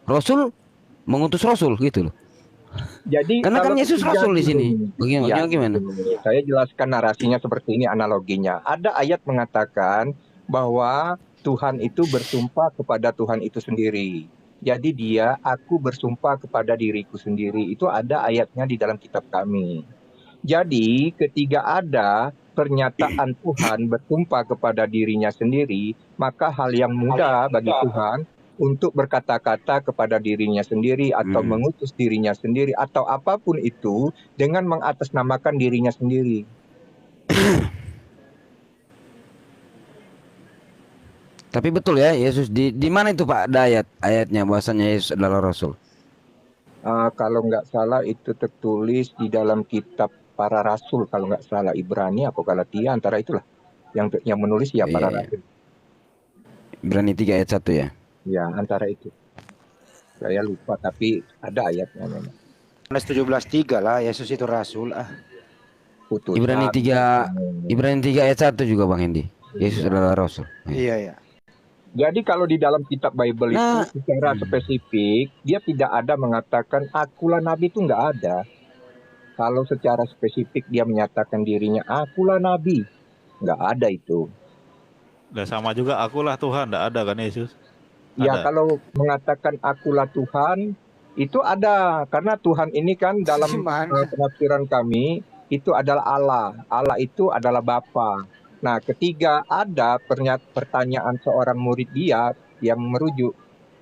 rasul mengutus rasul gitu loh. Jadi Karena kan kalau Yesus ketiga rasul di sini. ini, ya, Bagaimana? saya jelaskan narasinya seperti ini analoginya. Ada ayat mengatakan bahwa Tuhan itu bersumpah kepada Tuhan itu sendiri. Jadi aku bersumpah kepada diriku sendiri. Itu ada ayatnya di dalam kitab kami. Jadi ketika ada pernyataan Tuhan bersumpah kepada dirinya sendiri, maka hal yang mudah bagi Tuhan untuk berkata-kata kepada dirinya sendiri atau mengutus dirinya sendiri atau apapun itu dengan mengatasnamakan dirinya sendiri. Tapi betul ya Yesus di mana itu Pak ada ayatnya bahwasanya Yesus adalah rasul? Kalau nggak salah itu tertulis di dalam kitab para rasul, kalau nggak salah Ibrani atau Galatia antara itulah yang menulis ya para rasul. Ibrani 3 ayat 1 ya. Ya, antara itu. Saya lupa tapi ada ayatnya memang. Yohanes 17:3 lah, Yesus itu rasul. Utusan. Ibrani 3 ayat 1 juga Bang Hendi. Yesus adalah rasul. Iya ya. Jadi kalau di dalam kitab Bible Nah. itu secara spesifik dia tidak ada mengatakan akulah nabi, itu nggak ada. Kalau secara spesifik dia menyatakan dirinya akulah nabi, nggak ada itu. Udah sama juga akulah Tuhan, enggak ada kan Yesus? Ya Ada. kalau mengatakan akulah Tuhan itu ada, karena Tuhan ini kan dalam Gimana? penafsiran kami itu adalah Allah. Allah itu adalah Bapa. Nah, ketika ada pertanyaan seorang murid dia yang merujuk,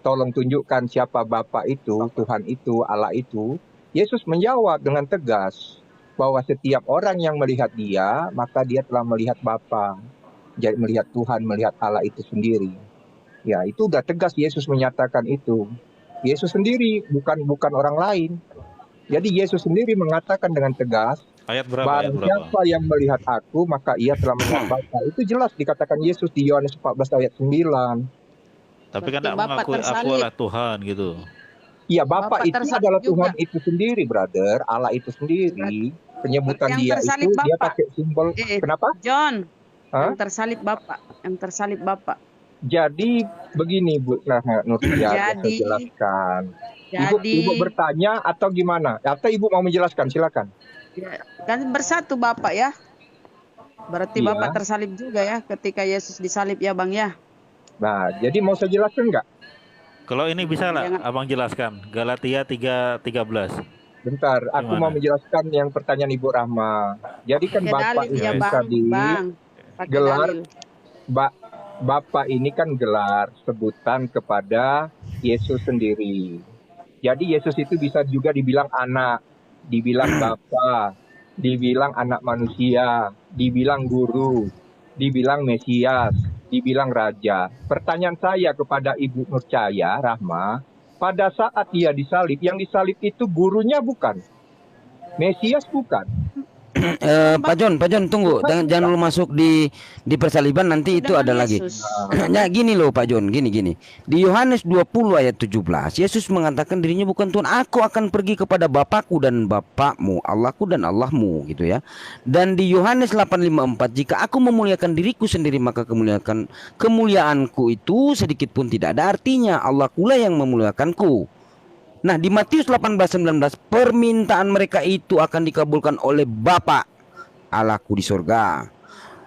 tolong tunjukkan siapa Bapa itu, Tuhan itu, Allah itu, Yesus menjawab dengan tegas bahwa setiap orang yang melihat dia, maka dia telah melihat Bapa. Jadi melihat Tuhan, melihat Allah itu sendiri. Ya, itu udah tegas Yesus menyatakan itu. Yesus sendiri, bukan orang lain. Jadi Yesus sendiri mengatakan dengan tegas, Ayat berapa? Ayat barang berapa? siapa yang melihat aku, maka ia telah melihat Bapa. Itu jelas dikatakan Yesus di Yohanes 14 ayat 9. Tapi kan Berarti enggak Bapak mengakui aku tersalib. adalah Tuhan gitu. Iya, Bapa Bapak itu tersalib adalah juga. Tuhan itu sendiri, brother. Allah itu sendiri. Penyebutan Yang dia tersalib itu, dia Bapak. pakai simbol. Kenapa? John, Hah? yang tersalib Bapak, yang tersalib Bapak. Jadi begini Bu Nurtia, saya Jadi- jelaskan. Jadi Ibu bertanya atau gimana? Atau Ibu mau menjelaskan? Silakan. ya, kan bersatu Bapak ya. Berarti Iya. Bapak tersalib juga ya ketika Yesus disalib ya Bang ya. Nah, jadi mau saya jelaskan nggak? Kalau ini bisa lah Jangan- Abang jelaskan. Galatia 3:13. Bentar, aku Gimana? mau menjelaskan yang pertanyaan Ibu Rahma. Jadi kan Pakai Bapak dalil ya ini Bang, tadi, Bang. Pakai gelar dalil. Bapak ini kan gelar sebutan kepada Yesus sendiri. Jadi Yesus itu bisa juga dibilang anak, dibilang Bapa, dibilang anak manusia, dibilang guru, dibilang Mesias, dibilang raja. Pertanyaan saya kepada Ibu Nurcaya Rahma, pada saat dia disalib, yang disalib itu gurunya bukan, Mesias bukan. Pak John, tunggu, jangan dulu masuk di persaliban, nanti itu ada Dengan lagi. Yesus. Nah, gini loh Pak John, gini. Di Yohanes 20 ayat 17, Yesus mengatakan dirinya bukan Tuhan. Aku akan pergi kepada Bapakku dan Bapakmu, Allahku dan Allahmu, gitu ya. Dan di Yohanes 8:54, jika aku memuliakan diriku sendiri, maka kemuliaanku itu sedikit pun tidak ada artinya. Allahkulah yang memuliakanku. Nah, di Matius 18:19, permintaan mereka itu akan dikabulkan oleh Bapa Allahku di surga.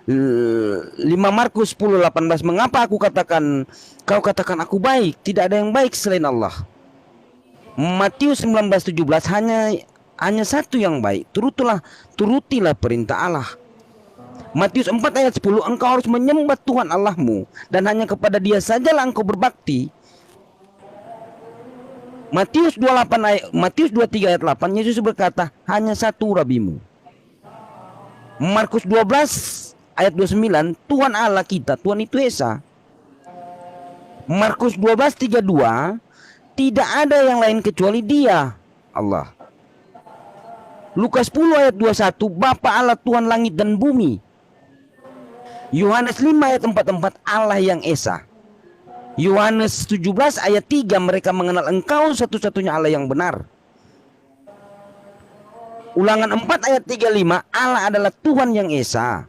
5 Markus 10:18, mengapa kau katakan aku baik? Tidak ada yang baik selain Allah. Matius 19:17, hanya satu yang baik. Turutilah perintah Allah. Matius 4 ayat 10, engkau harus menyembah Tuhan Allahmu dan hanya kepada Dia sajalah engkau berbakti. Matius 23 ayat 8, Yesus berkata, hanya satu rabimu. Markus 12 ayat 29, Tuhan Allah kita, Tuhan itu Esa. Markus 12:32, tidak ada yang lain kecuali Dia, Allah. Lukas 10 ayat 21, Bapa Allah Tuhan langit dan bumi. Yohanes 5 ayat 44, Allah yang Esa. Yohanes 17 ayat 3, mereka mengenal engkau satu-satunya Allah yang benar. Ulangan 4 ayat 35, Allah adalah Tuhan yang Esa.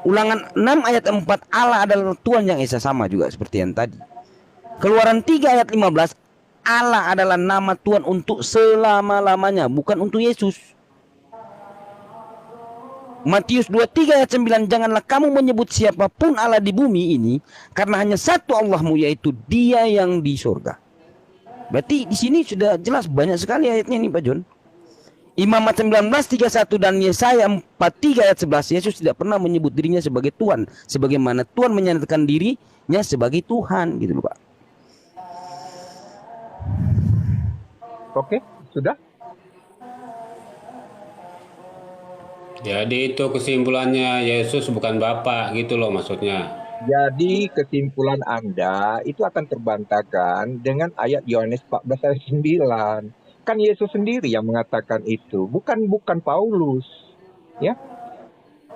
Ulangan 6 ayat 4, Allah adalah Tuhan yang Esa, sama juga seperti yang tadi. Keluaran 3 ayat 15, Allah adalah nama Tuhan untuk selama-lamanya, bukan untuk Yesus. Matius 23 ayat 9, janganlah kamu menyebut siapapun Allah di bumi ini, karena hanya satu Allahmu, yaitu Dia yang di surga. Berarti di sini sudah jelas banyak sekali ayatnya nih Pak John. Imamat 19:31 dan Yesaya 43 ayat 11, Yesus tidak pernah menyebut dirinya sebagai Tuhan, sebagaimana Tuhan menyatakan dirinya sebagai Tuhan, gitu loh Pak. Oke, sudah? Jadi itu kesimpulannya Yesus bukan Bapa gitu loh maksudnya. Jadi kesimpulan Anda itu akan terbantahkan dengan ayat Yohanes 14 ayat 9. Kan Yesus sendiri yang mengatakan itu, bukan Paulus. Ya.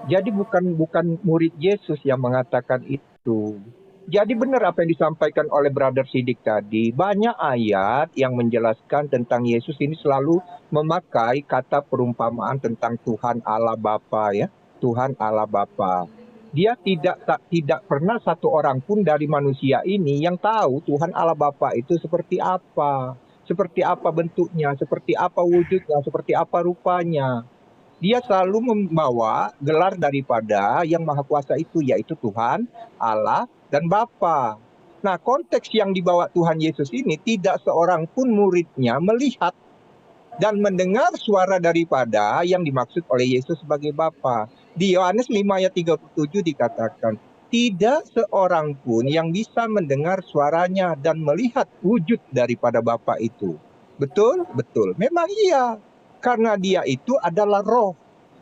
Jadi bukan murid Yesus yang mengatakan itu. Jadi benar apa yang disampaikan oleh Brother Sidik tadi. Banyak ayat yang menjelaskan tentang Yesus ini selalu memakai kata perumpamaan tentang Tuhan Allah Bapa ya. Tuhan Allah Bapa. Dia tidak pernah satu orang pun dari manusia ini yang tahu Tuhan Allah Bapa itu seperti apa. Seperti apa bentuknya, seperti apa wujudnya, seperti apa rupanya. Dia selalu membawa gelar daripada yang Maha Kuasa itu, yaitu Tuhan, Allah, dan Bapa. Nah, konteks yang dibawa Tuhan Yesus ini tidak seorang pun muridnya melihat dan mendengar suara daripada yang dimaksud oleh Yesus sebagai Bapa. Di Yohanes 5 ayat 37 dikatakan, tidak seorang pun yang bisa mendengar suaranya dan melihat wujud daripada Bapa itu. Betul? Betul. Memang iya. Karena dia itu adalah roh.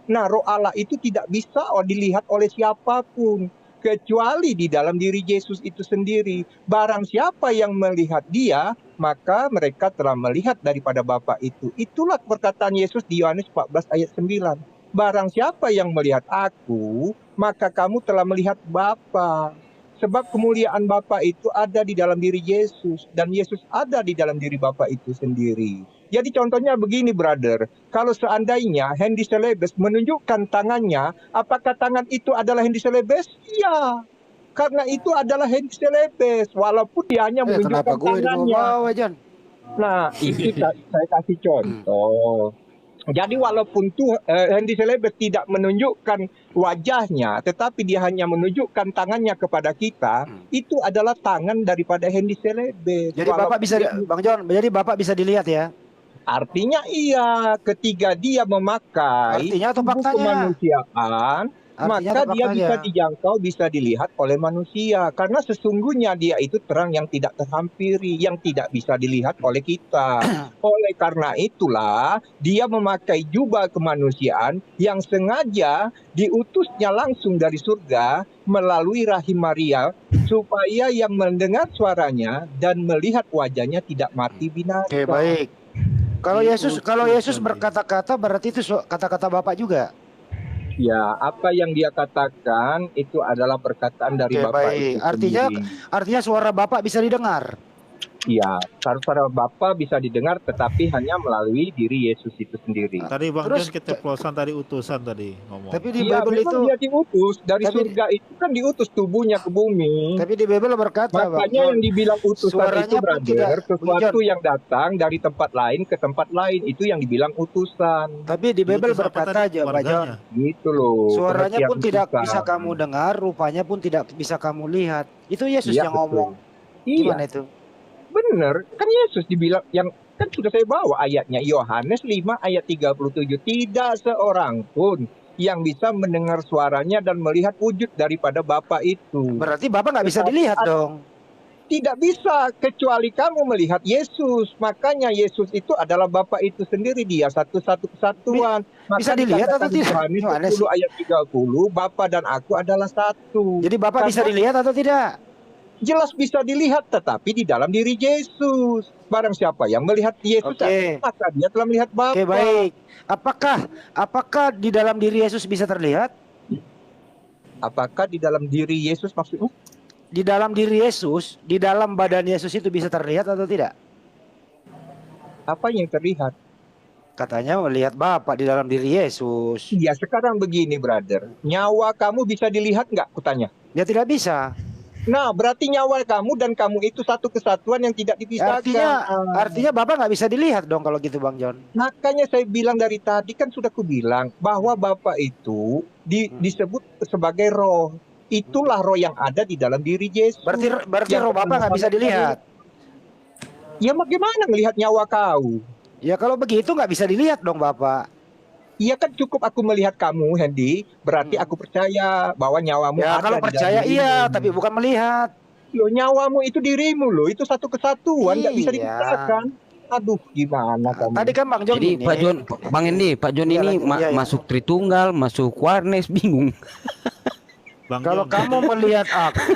Nah, roh Allah itu tidak bisa dilihat oleh siapapun. Kecuali di dalam diri Yesus itu sendiri. Barang siapa yang melihat dia, maka mereka telah melihat daripada Bapa itu. Itulah perkataan Yesus di Yohanes 14 ayat 9. Barang siapa yang melihat aku, maka kamu telah melihat Bapa. Sebab kemuliaan Bapa itu ada di dalam diri Yesus. Dan Yesus ada di dalam diri Bapa itu sendiri. Jadi contohnya begini, brother. Kalau seandainya Hendy Celebes menunjukkan tangannya, apakah tangan itu adalah Hendy Celebes? Iya. Karena itu adalah Hendy Celebes. Walaupun dia hanya menunjukkan Kenapa gue tangannya. dibawa, Jan? Nah, itu saya kasih contoh. Jadi walaupun Hendy Celebes tidak menunjukkan wajahnya, tetapi dia hanya menunjukkan tangannya kepada kita, itu adalah tangan daripada Hendy Celebes. Jadi Bapak bisa, Bang John, jadi Bapak bisa dilihat ya? Artinya iya, ketika dia memakai Artinya atau tubuh faktanya? kemanusiaan, Artinya maka atau dia faktanya? bisa dijangkau, bisa dilihat oleh manusia. Karena sesungguhnya dia itu terang yang tidak terhampiri, yang tidak bisa dilihat oleh kita. Oleh karena itulah, dia memakai jubah kemanusiaan yang sengaja diutusnya langsung dari surga melalui rahim Maria, supaya yang mendengar suaranya dan melihat wajahnya tidak mati binasa. Oke, baik. Kalau Yesus berkata-kata berarti itu kata-kata Bapak juga. Ya, apa yang dia katakan itu adalah perkataan dari Oke, Bapak baik. itu Artinya sendiri. suara Bapak bisa didengar. Ya, suara Bapak bisa didengar tetapi hanya melalui diri Yesus itu sendiri. Tadi Bang Terus- John keceplosan tadi utusan tadi ngomong. Tapi di Iya, Bible memang itu dia diutus dari Tapi- surga itu kan diutus tubuhnya ke bumi. tapi di Bible berkata, Bang Makanya John, yang dibilang utusan suaranya itu, pun brother, tidak- sesuatu Bang yang datang dari tempat lain ke tempat lain itu yang dibilang utusan. tapi di Bible Diutus apa berkata tadi? aja, Bang John, Warganya. Gitu loh. suaranya pengertian pun tidak utusan. bisa kamu dengar, rupanya pun tidak bisa kamu lihat. Itu Yesus Iya, yang betul. ngomong. Iya. Gimana itu? Benar, kan Yesus dibilang yang kan sudah saya bawa ayatnya Yohanes 5 ayat 37. Tidak seorang pun yang bisa mendengar suaranya dan melihat wujud daripada Bapa itu. Berarti Bapak nggak bisa dilihat dong. Tidak bisa kecuali kamu melihat Yesus. Makanya Yesus itu adalah Bapa itu sendiri, dia satu-satu kesatuan. Bisa Maka dilihat dikatakan atau di tidak? Yohanes Yohanes. 10 ayat 30, Bapa dan aku adalah satu. Jadi Bapak bisa Karena dilihat atau tidak? jelas bisa dilihat, tetapi di dalam diri Yesus. Barang siapa yang melihat Yesus, Oke. maka dia telah melihat Bapa. Oke, baik. Apakah di dalam diri Yesus bisa terlihat? Apakah di dalam diri Yesus maksudnya? Di dalam diri Yesus, di dalam badan Yesus itu bisa terlihat atau tidak? Apa yang terlihat? Katanya melihat Bapak di dalam diri Yesus. Ya sekarang begini, brother. Nyawa kamu bisa dilihat nggak? Kutanya. Ya tidak bisa. Nah, berarti nyawa kamu dan kamu itu satu kesatuan yang tidak dipisahkan. Artinya Bapak nggak bisa dilihat dong kalau gitu, Bang John. Makanya saya bilang dari tadi kan sudah kubilang bahwa Bapa itu disebut sebagai roh. Itulah roh yang ada di dalam diri Yesus. Berarti Yang roh Bapak nggak bisa dilihat. Ya bagaimana melihat nyawa kau? Ya kalau begitu nggak bisa dilihat dong Bapak. Iya kan cukup aku melihat kamu, Hendy. Berarti aku percaya bahwa nyawamu Ya ada kalau di dalam percaya dirimu. iya, tapi bukan melihat. Loh, nyawamu itu dirimu loh. Itu satu kesatuan, nggak bisa Iya. dipisahkan. Aduh, gimana kamu? Tadi kan Bang John Jadi ini. Pak John, Bang Endi, Pak John Iya, ini iya, iya. masuk Tritunggal, masuk Warnes, bingung. Bang Kalau John, kamu melihat aku,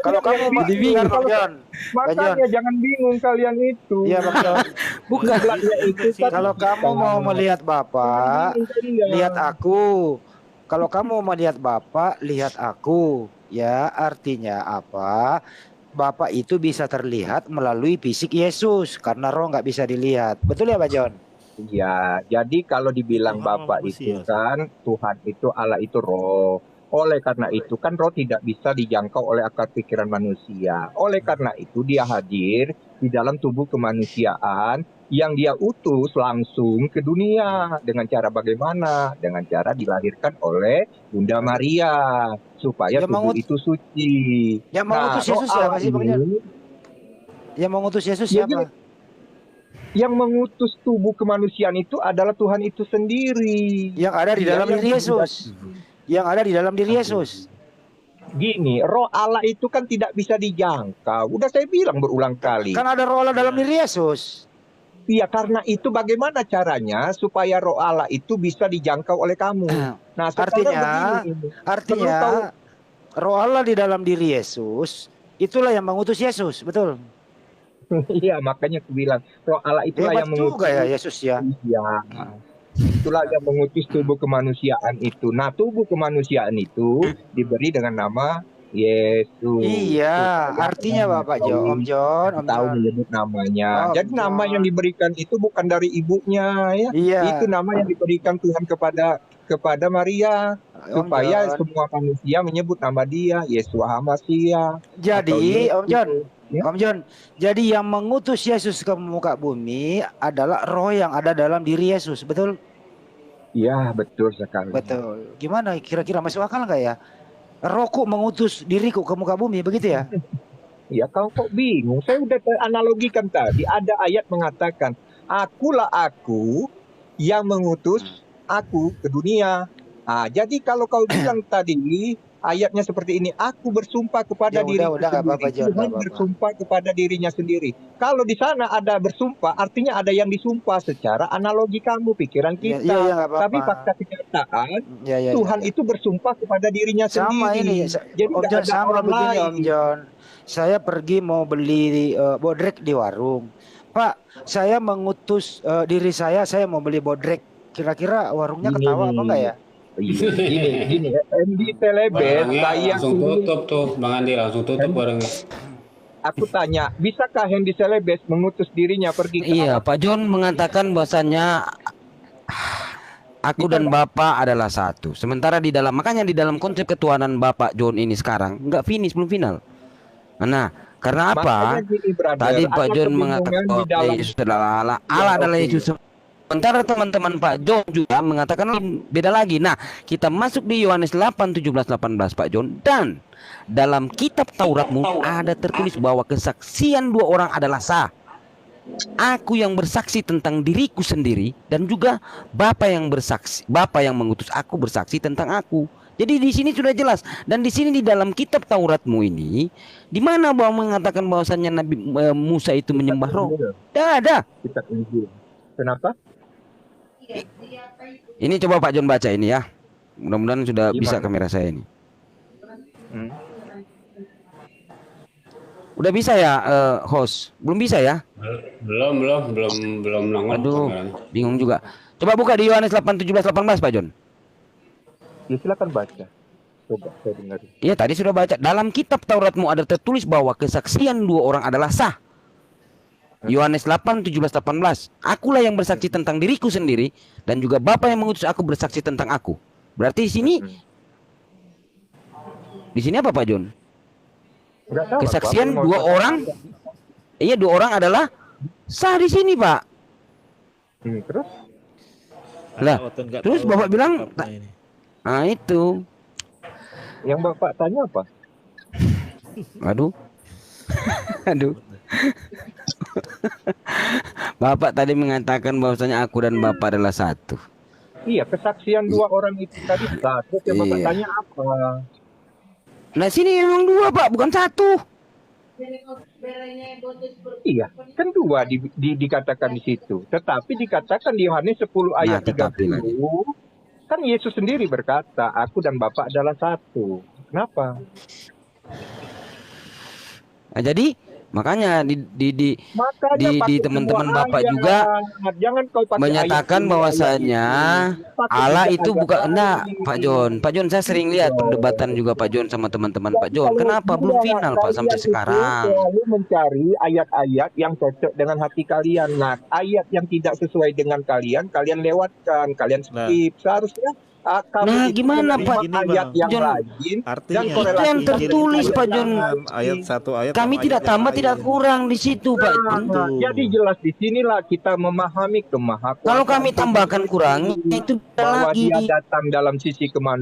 kalau kamu Jadi bingung, Bang kalau- John. Makanya jangan bingung kalian itu. Iya Bang John. Bukan. Jumlahnya itu kan Kalau kamu mau melihat Bapak, bingung kalian. lihat aku. Kalau kamu mau melihat Bapak, lihat aku. Ya, artinya apa? Bapa itu bisa terlihat melalui fisik Yesus karena roh nggak bisa dilihat. Betul ya, Pak John? Ya, jadi kalau dibilang Tuhan sama Bapa itu manusia. kan Tuhan itu Allah itu roh. Oleh karena itu kan roh tidak bisa dijangkau oleh akal pikiran manusia. Oleh karena itu dia hadir di dalam tubuh kemanusiaan yang dia utus langsung ke dunia. Dengan cara bagaimana? Dengan cara dilahirkan oleh Bunda Maria supaya Yang tubuh mengut itu suci. yang Nah, mengutus roh Yesus siapa Allah sih, Bang John? ini Yang mengutus Yesus ya, siapa? yang mengutus tubuh kemanusiaan itu adalah Tuhan itu sendiri. Yang ada di Dia dalam yang diri Yesus. Yang ada di dalam diri Yesus. gini, roh Allah itu kan tidak bisa dijangkau. Udah saya bilang berulang kali. Kan ada roh Allah dalam diri Yesus. Iya, karena itu bagaimana caranya supaya roh Allah itu bisa dijangkau oleh kamu. Nah, sekarang begini. Artinya roh Allah di dalam diri Yesus itulah yang mengutus Yesus, betul? Iya, makanya aku bilang roh Allah itulah Hebat yang mengutus. juga ya Yesus ya. Iya. Itulah yang mengutus tubuh kemanusiaan itu. Nah, tubuh kemanusiaan itu diberi dengan nama Yesus. Iya, Supaya artinya orang Bapak John, Om John, Om tahu John. menyebut namanya. Om Jadi nama John. yang diberikan itu bukan dari ibunya ya. Iya. Itu nama yang diberikan Tuhan kepada Maria Om supaya John. semua manusia menyebut nama dia Yesua HaMasiah. Jadi, Om John, Ya. Om John, jadi yang mengutus Yesus ke muka bumi adalah roh yang ada dalam diri Yesus, betul? Iya, betul sekali. Betul. Gimana kira-kira masuk akal nggak ya? Rohku mengutus diriku ke muka bumi, begitu ya? Ya, kau kok bingung? Saya udah analogikan tadi. Ada ayat mengatakan, akulah aku yang mengutus aku ke dunia. Ah, jadi kalau kau bilang tadi ayatnya seperti ini, aku bersumpah kepada Ya diriku udah, nggak apa-apa, sendiri. John, Tuhan nggak apa-apa. bersumpah kepada dirinya sendiri. Kalau di sana ada bersumpah, artinya ada yang disumpah secara analogi kamu, pikiran kita. Iya, nggak apa-apa. Tapi fakta kenyataan, Ya, Tuhan ya. itu bersumpah kepada dirinya Sama sendiri. ini, Jadi Om nggak John, ada sama orang begini lain. Om John. Saya pergi mau beli bodrek di warung. Pak, saya mengutus diri saya mau beli bodrek. Kira-kira warungnya ketawa apa enggak ya? Gini, MD Telebes, Barangnya saya langsung suruh, tutup tuh, Bang Andi langsung tutup barangnya. aku tanya, bisakah Hendy Celebes mengutus dirinya pergi ke Iya, Pak John mengatakan bahwasannya aku dan Bapak adalah satu. Sementara makanya di dalam konsep ketuhanan Bapak John ini sekarang nggak belum final. Nah, karena apa? Makanya gini, brother, Tadi Pak ada John kebingungan mengatakan di bahwa dalam. Yesus adalah Allah, Ya, Allah adalah oke. Yesus. Sementara teman-teman Pak John juga mengatakan beda lagi. Nah, kita masuk di Yohanes 8, 17, 18 Pak John. Dan dalam kitab Tauratmu ada tertulis bahwa kesaksian dua orang adalah sah. Aku yang bersaksi tentang diriku sendiri dan juga Bapa yang mengutus aku bersaksi tentang aku. Jadi di sini sudah jelas, dan di sini di dalam kitab Tauratmu ini di mana bahwa mengatakan bahwasannya Nabi Musa itu menyembah roh? Tidak ada. Kitab Injil. Kenapa? Ini coba Pak John baca ini ya. Mudah-mudahan sudah Gimana? bisa kamera saya ini. Hmm. Udah bisa ya host? Belum bisa ya? Belum nongol Aduh, kameranya. bingung juga. Coba buka di Yohanes 8, 17, 18 Pak John. Ya, silakan baca. Coba saya dengar. Iya tadi sudah baca. Dalam kitab Tauratmu ada tertulis bahwa kesaksian dua orang adalah sah. Yohanes 8, 17, 18. Akulah yang bersaksi tentang diriku sendiri dan juga Bapa yang mengutus aku bersaksi tentang aku. Berarti di sini apa Pak John? Nggak tahu, Kesaksian Pak. dua orang. Iya, dua orang adalah sah di sini, Pak. Terus? Lah, Atau nggak terus tahu Bapak bilang, apa ini. nah itu. Yang Bapak tanya apa? Aduh. Aduh. Bapak tadi mengatakan bahwasanya aku dan Bapak adalah satu. Iya, kesaksian dua orang itu tadi satu. Yang Bapak Iya. tanya apa? Nah, sini memang dua, Pak, bukan satu. Iya, kan dua dikatakan di situ. Tetapi dikatakan di Yohanes 10 ayat tetapi 30, kan Yesus sendiri berkata, aku dan Bapa adalah satu. Kenapa? Nah, jadi Makanya Makanya di pakai teman-teman sebuah Bapak ayat. juga Jangan kau pakai menyatakan ayat ini, bahwasanya ayat ini. Pakai Allah juga itu ayat bukan enggak lain. Pak John. Pak John saya sering lihat perdebatan juga Pak John sama teman-teman Pak Jadi John. kalau Kenapa belum final Pak sampai kalian itu sekarang? selalu mencari ayat-ayat yang cocok dengan hati kalian. Nah, ayat yang tidak sesuai dengan kalian, kalian lewatkan, kalian Nah, skip. Seharusnya kamu Nah, itu gimana, menerima Pak Gini, ayat Bang. yang John? rajin dan artinya Itu yang korelasinya Injil tertulis, itu Pak John. jangan ayat satu ayat Kami sama tidak ayat yang tambah tidak lain. kurang di situ Pak John. Nah, jadi jelas di sinilah kita memahami kemahakuasaan Kalau kami tambahkan kurangi Tuhan, itu beda bahwa lagi. dia datang dalam sisi kemanusiaan